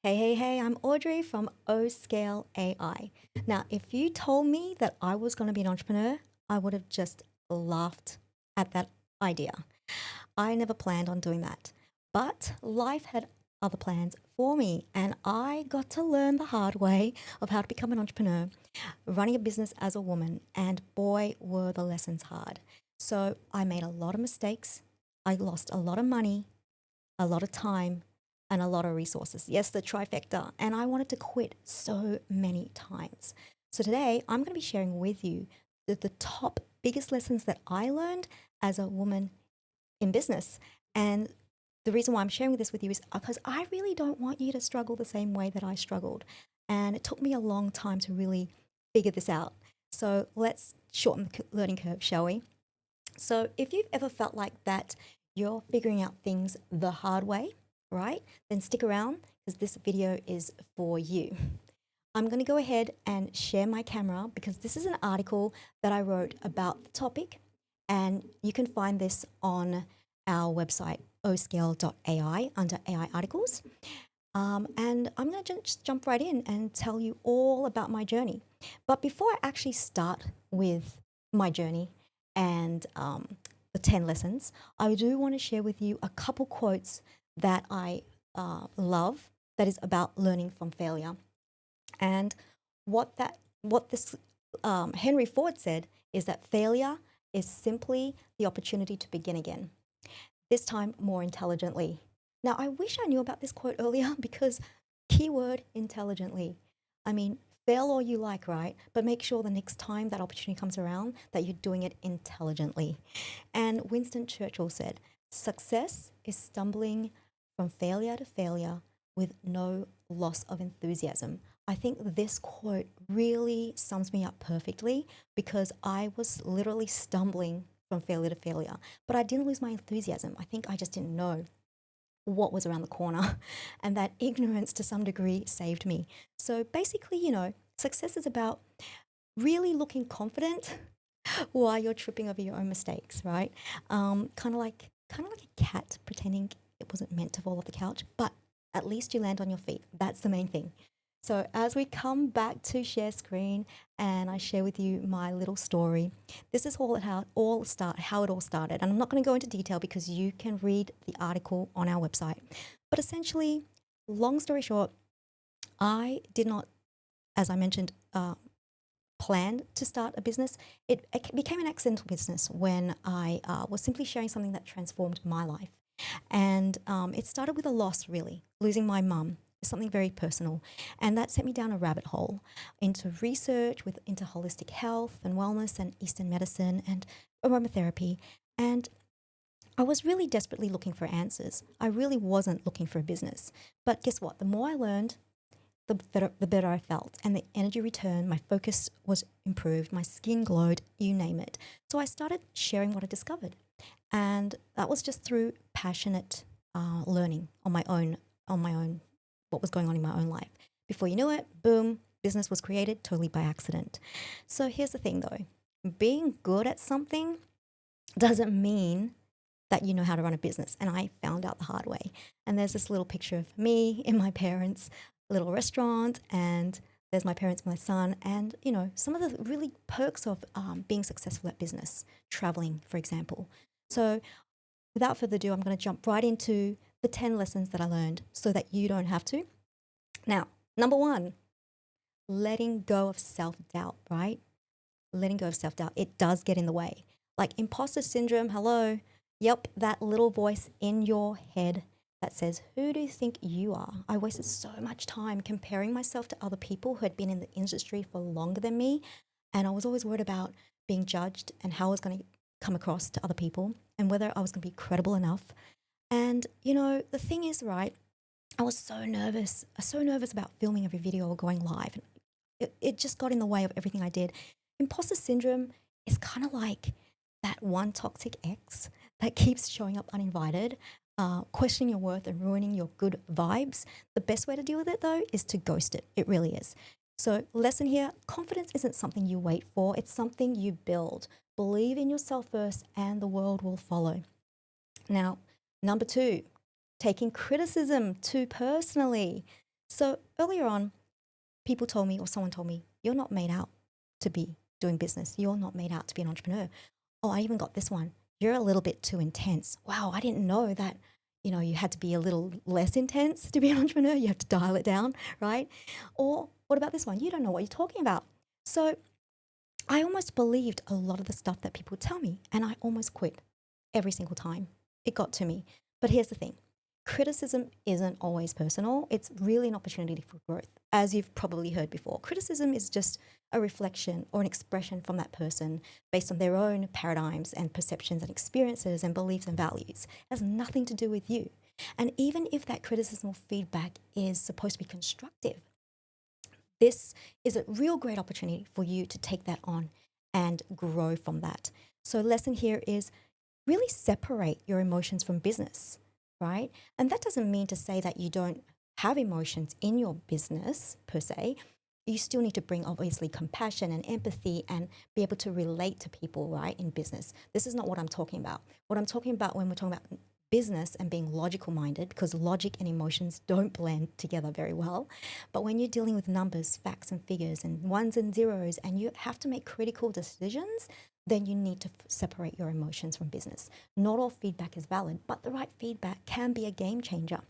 Hey, I'm Audrey from Audrey.A.I. Now, if you told me that I was going to be an entrepreneur, I would have just laughed at that idea. I never planned on doing that. But life had other plans for me, and I got to learn the hard way of how to become an entrepreneur, running a business as a woman, and boy, were the lessons hard. So I made a lot of mistakes. I lost a lot of money, a lot of time, and a lot of resources. Yes, the trifecta. And I wanted to quit so many times. So today I'm going to be sharing with you the top biggest lessons that I learned as a woman in business. And the reason why I'm sharing this with you is because I really don't want you to struggle the same way that I struggled. And it took me a long time to really figure this out. So let's shorten the learning curve, shall we? So if you've ever felt like that, you're figuring out things the hard way, right? Then stick around because this video is for you. I'm going to go ahead and share my camera because this is an article that I wrote about the topic, and you can find this on our website, oscale.ai, under AI articles. And I'm going to just jump right in and tell you all about my journey. But before I actually start with my journey and the 10 lessons, I do want to share with you a couple quotes that I love that is about learning from failure. And what this Henry Ford said is that failure is simply the opportunity to begin again, this time more intelligently. Now, I wish I knew about this quote earlier because keyword intelligently. I mean, fail all you like, right? But make sure the next time that opportunity comes around that you're doing it intelligently. And Winston Churchill said, success is stumbling from failure to failure with no loss of enthusiasm. I think this quote really sums me up perfectly because I was literally stumbling from failure to failure, but I didn't lose my enthusiasm. I think I just didn't know what was around the corner, and that ignorance to some degree saved me. So basically, success is about really looking confident while you're tripping over your own mistakes, right? Kind of like a cat pretending it wasn't meant to fall off the couch, but at least you land on your feet. That's the main thing. So as we come back to share screen and I share with you my little story, this is how it all started. And I'm not going to go into detail because you can read the article on our website. But essentially, long story short, I did not, as I mentioned, plan to start a business. It became an accidental business when I was simply sharing something that transformed my life. And it started with a loss, really, losing my mum, something very personal. And that sent me down a rabbit hole into research, into holistic health and wellness and Eastern medicine and aromatherapy. And I was really desperately looking for answers. I really wasn't looking for a business. But guess what? The more I learned, the better I felt. And the energy returned, my focus was improved, my skin glowed, you name it. So I started sharing what I discovered. And that was just through passionate learning on my own, what was going on in my own life. Before you knew it, boom, business was created totally by accident. So here's the thing though, being good at something doesn't mean that you know how to run a business. And I found out the hard way. And there's this little picture of me in my parents' little restaurant, and there's my parents, my son, and some of the really perks of being successful at business, traveling, for example. So without further ado, I'm going to jump right into the 10 lessons that I learned so that you don't have to. Now, number one, letting go of self-doubt, right? Letting go of self-doubt, it does get in the way. Like imposter syndrome, hello. Yep, that little voice in your head that says, who do you think you are? I wasted so much time comparing myself to other people who had been in the industry for longer than me. And I was always worried about being judged and how I was going to come across to other people and whether I was going to be credible enough. And, the thing is, right, I was so nervous about filming every video or going live. It just got in the way of everything I did. Imposter syndrome is kind of like that one toxic ex that keeps showing up uninvited, questioning your worth and ruining your good vibes. The best way to deal with it, though, is to ghost it. It really is. So, lesson here, confidence isn't something you wait for, it's something you build. Believe in yourself first, and the world will follow. Now, number two, taking criticism too personally. So earlier on, people told me, or someone told me, you're not made out to be doing business. You're not made out to be an entrepreneur. Oh, I even got this one. You're a little bit too intense. Wow, I didn't know that, you had to be a little less intense to be an entrepreneur. You have to dial it down, right? Or what about this one? You don't know what you're talking about. So I almost believed a lot of the stuff that people tell me, and I almost quit every single time. It got to me. But here's the thing, criticism isn't always personal. It's really an opportunity for growth. As you've probably heard before, criticism is just a reflection or an expression from that person based on their own paradigms and perceptions and experiences and beliefs and values. It has nothing to do with you. And even if that criticism or feedback is supposed to be constructive, this is a real great opportunity for you to take that on and grow from that. So, lesson here is really separate your emotions from business, right? And that doesn't mean to say that you don't have emotions in your business per se. You still need to bring obviously compassion and empathy and be able to relate to people, right, in business. This is not what I'm talking about. What I'm talking about when we're talking about business and being logical minded, because logic and emotions don't blend together very well. But when you're dealing with numbers, facts, and figures, and ones and zeros, and you have to make critical decisions, then you need to separate your emotions from business. Not all feedback is valid, but the right feedback can be a game changer.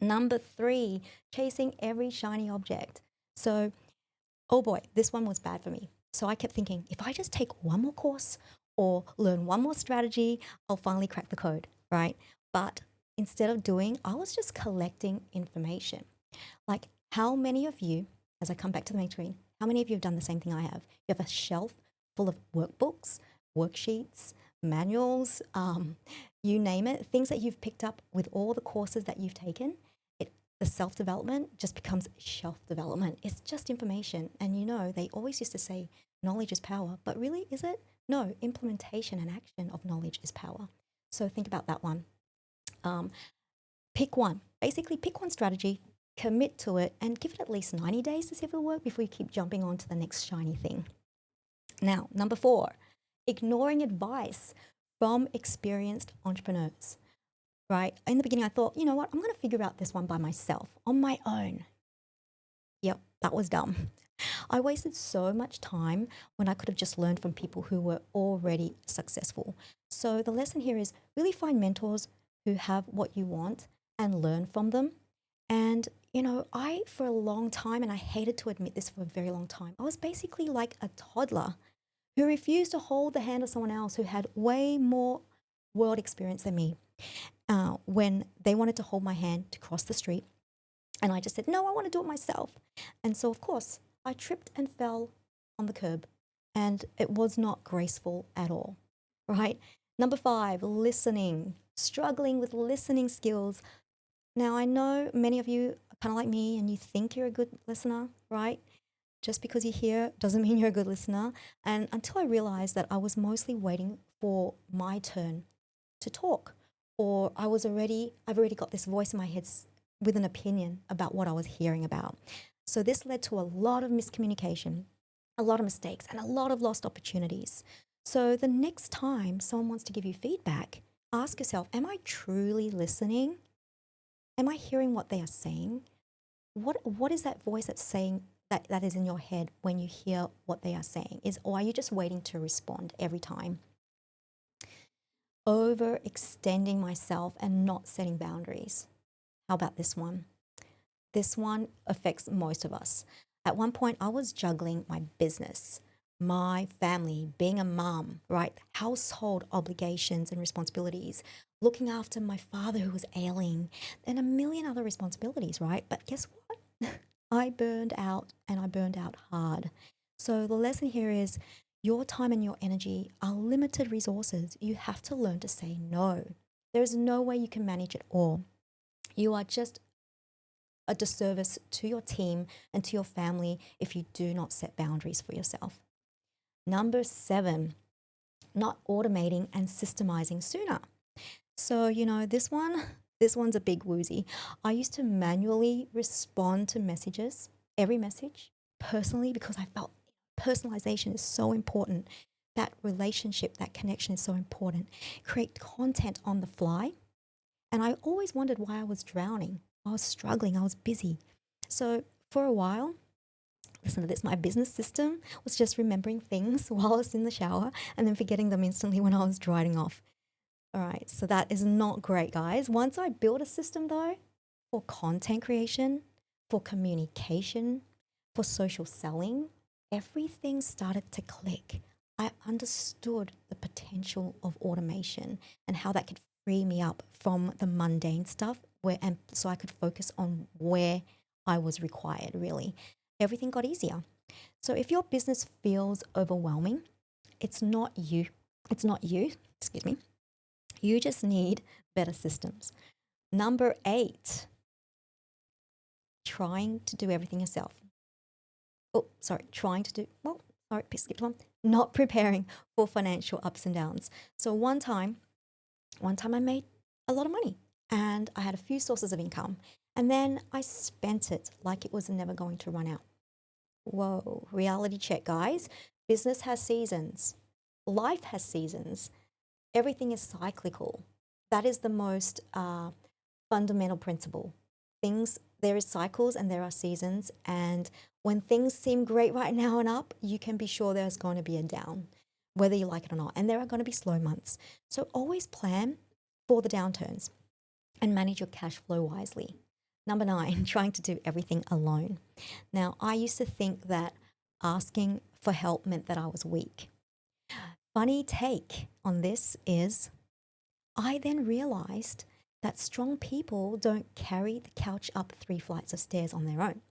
Number 3, chasing every shiny object. So, oh boy, this one was bad for me. So I kept thinking, if I just take one more course or learn one more strategy, I'll finally crack the code, right? But instead of doing, I was just collecting information. Like, how many of you, as I come back to the main screen, how many of you have done the same thing I have? You have a shelf full of workbooks, worksheets, manuals, you name it, things that you've picked up with all the courses that you've taken. The self development just becomes shelf development. It's just information. And they always used to say knowledge is power, but really, is it? No, implementation and action of knowledge is power. So think about that one. Um, Pick one. Basically, pick one strategy, commit to it, and give it at least 90 days to see if it'll work before you keep jumping on to the next shiny thing. Now, number 4, ignoring advice from experienced entrepreneurs, right? In the beginning, I thought, you know what, I'm going to figure out this one by myself, on my own. Yep, that was dumb. I wasted so much time when I could have just learned from people who were already successful. So the lesson here is really find mentors who have what you want and learn from them. And, I, for a long time, and I hated to admit this for a very long time, I was basically like a toddler who refused to hold the hand of someone else who had way more world experience than me. When they wanted to hold my hand to cross the street, and I just said, no, I want to do it myself. And so, of course, I tripped and fell on the curb, and it was not graceful at all, right? Number 5, listening, struggling with listening skills. Now, I know many of you are kind of like me and you think you're a good listener, right? Just because you're here doesn't mean you're a good listener. And until I realized that I was mostly waiting for my turn to talk, or I've already got this voice in my head with an opinion about what I was hearing about. So this led to a lot of miscommunication, a lot of mistakes, and a lot of lost opportunities. So the next time someone wants to give you feedback, ask yourself, am I truly listening? Am I hearing what they are saying? What is that voice that's saying that is in your head when you hear what they are saying? Or are you just waiting to respond every time? Overextending myself and not setting boundaries. How about this one? This one affects most of us. At one point, I was juggling my business, my family, being a mom, right? Household obligations and responsibilities, looking after my father who was ailing, and a million other responsibilities, right? But guess what? I burned out, and I burned out hard. So the lesson here is your time and your energy are limited resources. You have to learn to say no. There is no way you can manage it all. You are just a disservice to your team and to your family if you do not set boundaries for yourself. Number 7, not automating and systemizing sooner. So, this one's a big woozy. I used to manually respond to messages, every message, personally, because I felt personalization is so important. That relationship, that connection is so important. Create content on the fly. And I always wondered why I was drowning. I was struggling. I was busy. So for a while, listen to this, my business system was just remembering things while I was in the shower and then forgetting them instantly when I was drying off. All right, so that is not great, guys. Once I built a system though, for content creation, for communication, for social selling, everything started to click. I understood the potential of automation and how that could free me up from the mundane stuff and so I could focus on where I was required really. Everything got easier. So if your business feels overwhelming, it's not you. It's not you, excuse me. You just need better systems. Number 8, trying to do everything yourself. Oh, sorry, trying to do, well, sorry, skipped one. Not preparing for financial ups and downs. So one time I made a lot of money and I had a few sources of income and then I spent it like it was never going to run out. Whoa, reality check, guys. Business has seasons. Life has seasons. Everything is cyclical. That is the most fundamental principle. There is cycles and there are seasons. And when things seem great right now and up, you can be sure there's going to be a down, whether you like it or not. And there are going to be slow months. So always plan for the downturns and manage your cash flow wisely. Number 9, trying to do everything alone. Now, I used to think that asking for help meant that I was weak. Funny take on this is I then realized that strong people don't carry the couch up 3 flights of stairs on their own.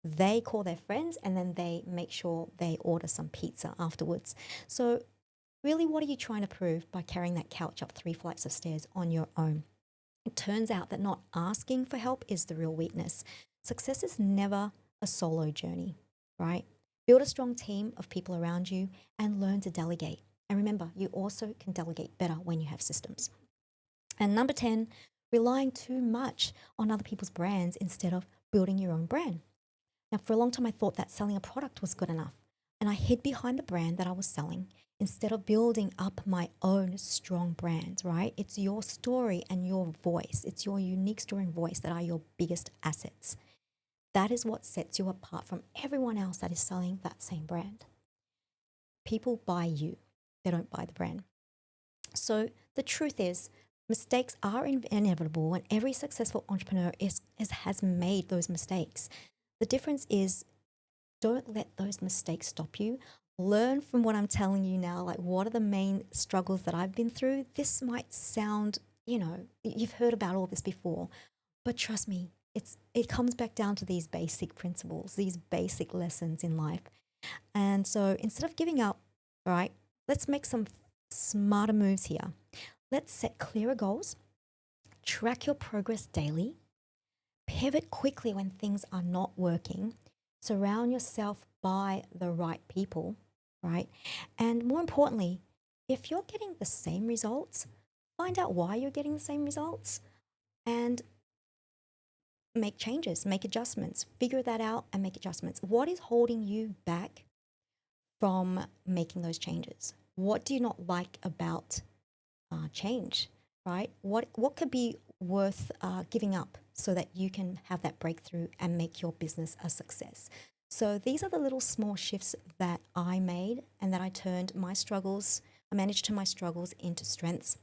They call their friends and then they make sure they order some pizza afterwards. So, really, what are you trying to prove by carrying that couch up 3 flights of stairs on your own? It turns out that not asking for help is the real weakness. Success is never a solo journey, right? Build a strong team of people around you and learn to delegate. And remember, you also can delegate better when you have systems. And number 10, relying too much on other people's brands instead of building your own brand. Now, for a long time, I thought that selling a product was good enough. And I hid behind the brand that I was selling instead of building up my own strong brand, right? It's your story and your voice. It's your unique story and voice that are your biggest assets. That is what sets you apart from everyone else that is selling that same brand. People buy you, they don't buy the brand. So the truth is, mistakes are inevitable, and every successful entrepreneur has made those mistakes. The difference is don't let those mistakes stop you. Learn from what I'm telling you now. Like, what are the main struggles that I've been through? This might sound, you've heard about all this before, but trust me, it comes back down to these basic principles, these basic lessons in life. And so instead of giving up, right, let's make some smarter moves here. Let's set clearer goals, track your progress daily, pivot quickly when things are not working, surround yourself by the right people, right? And more importantly, if you're getting the same results, find out why you're getting the same results and make changes, make adjustments, figure that out and make adjustments. What is holding you back from making those changes? What do you not like about change, right? What could be worth giving up so that you can have that breakthrough and make your business a success? So these are the little small shifts that I made and that I managed to turn my struggles into strengths.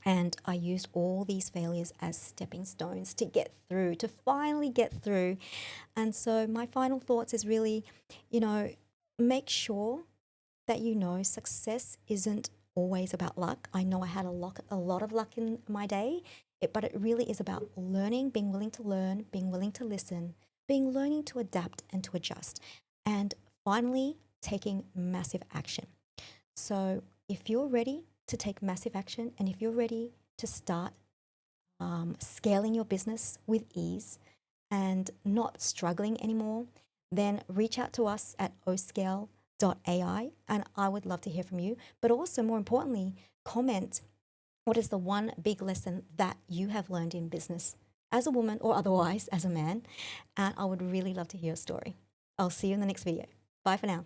And I used all these failures as stepping stones to get through, to finally get through. And so my final thoughts is really, make sure that success isn't always about luck. I know I had a lot of luck in my day, but it really is about learning, being willing to learn, being willing to listen, learning to adapt and to adjust, and finally taking massive action. So if you're ready to take massive action and if you're ready to start scaling your business with ease and not struggling anymore, then reach out to us at oscale.ai and I would love to hear from you. But also, more importantly, comment what is the one big lesson that you have learned in business as a woman or otherwise as a man. And I would really love to hear your story. I'll see you in the next video. Bye for now.